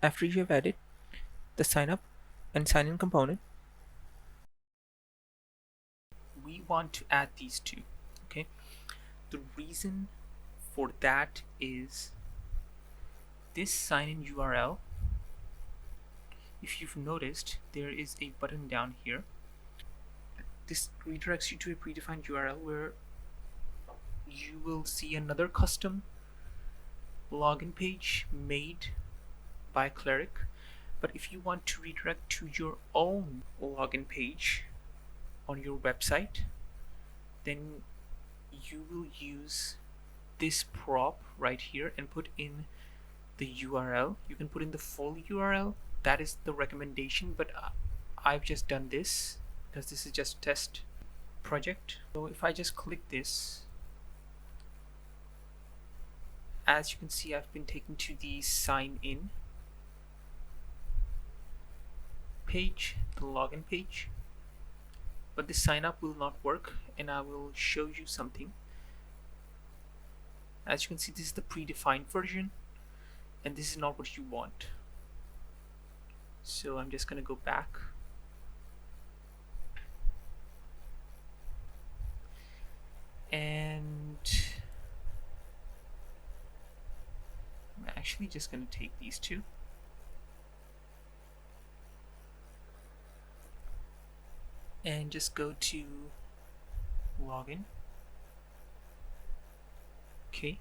After you have added the sign up and sign in component, we want to add these two. Okay, the reason for that is this sign in URL. If you've noticed, there is a button down here. This redirects you to a predefined URL where you will see another custom login page made by Clerk. But if you want to redirect to your own login page on your website, then you will use this prop right here and put in the URL. You can put in the full URL. That is the recommendation, but I've just done this because this is just a test project. So if I just click this, as you can see, I've been taken to the sign in page, the login page, but the sign up will not work, and I will show you something. As you can see, this is the predefined version, and this is not what you want. So I'm just going to go back. And I'm actually just going to take these two. And just go to login. Okay.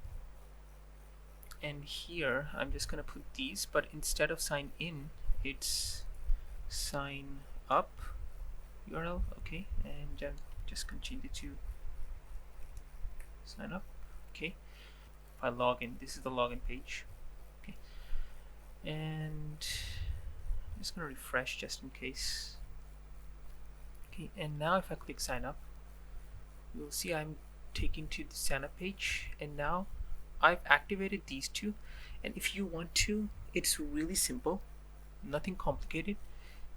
And here I'm just going to put these, but instead of sign in, it's sign up URL. Okay. And just continue to sign up. Okay. If I log in, this is the login page. Okay. And I'm just going to refresh just in case. Okay, and now if I click sign up, you'll see I'm taken to the sign up page, and now I've activated these two. And if you want to, it's really simple, nothing complicated.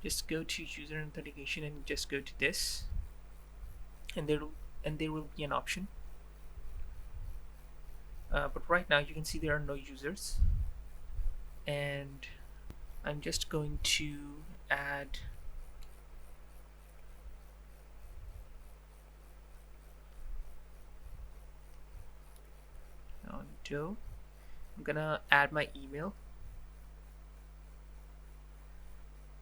Just go to user authentication and just go to this, and there will be an option. But right now you can see there are no users, and I'm just going to add I'm gonna add my email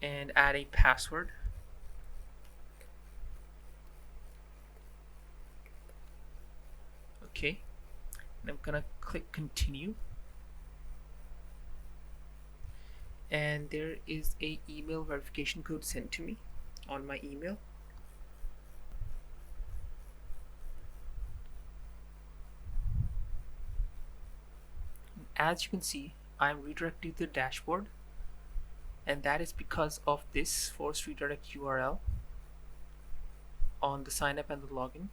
and add a password. Okay, and I'm gonna click continue, and there is a email verification code sent to me on my email. As you can see, I'm redirected to the dashboard, and that is because of this forced redirect URL on the sign up and the login.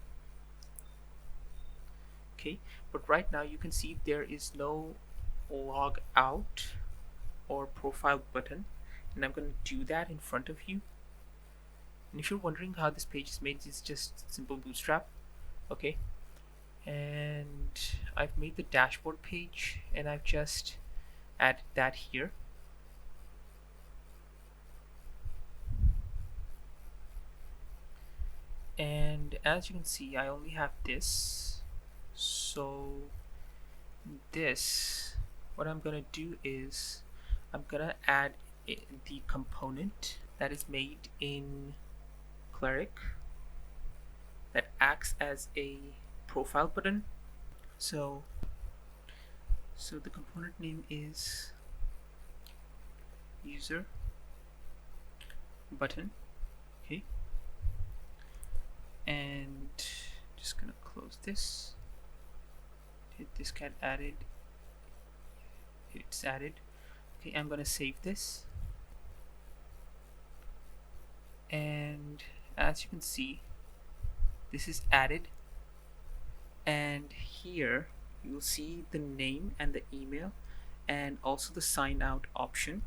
Okay, but right now you can see there is no log out or profile button, and I'm going to do that in front of you. And if you're wondering how this page is made, it's just simple bootstrap. Okay, and I've made the dashboard page, and I've just added that here. And as you can see, I only have this. So this, what I'm gonna do is I'm gonna add the component that is made in Clerk that acts as a profile button. So the component name is user button. Okay, and just gonna close this, hit this, get added, it's added. Okay, I'm gonna save this, and as you can see, this is added, and here you will see the name and the email and also the sign out option.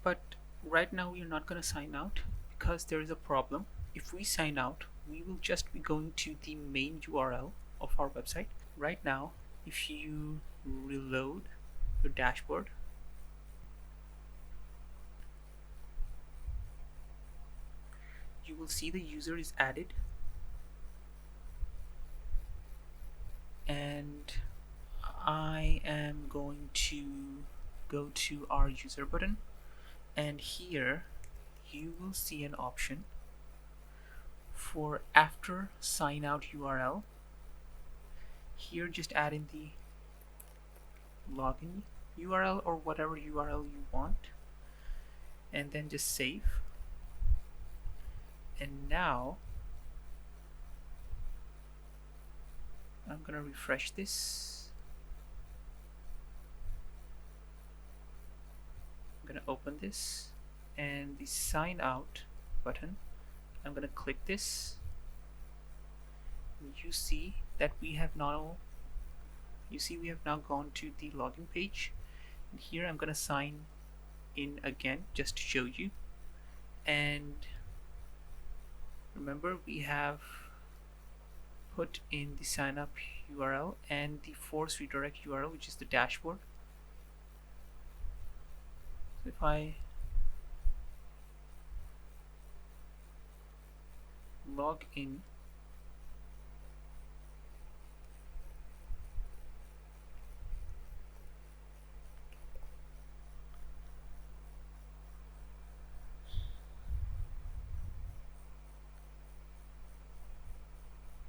But right now we are not going to sign out because there is a problem. If we sign out, we will just be going to the main URL of our website. Right now, if you reload your dashboard, will see the user is added, and I am going to go to our user button, and here you will see an option for after sign out URL. Here just add in the login URL or whatever URL you want, and then just save. And now I'm gonna refresh this. I'm gonna open this, and the sign out button, I'm gonna click this. You see that we have now gone to the login page, and here I'm gonna sign in again just to show you. And remember, we have put in the sign up URL and the force redirect URL, which is the dashboard. So if I log in,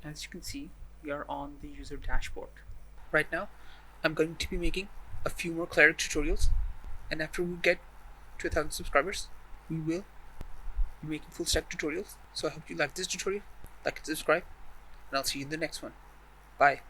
as you can see, we are on the user dashboard. Right now, I'm going to be making a few more Clerk tutorials, and after we get to 1,000 subscribers, we will be making full stack tutorials. So I hope you like this tutorial, like and subscribe, and I'll see you in the next one. Bye.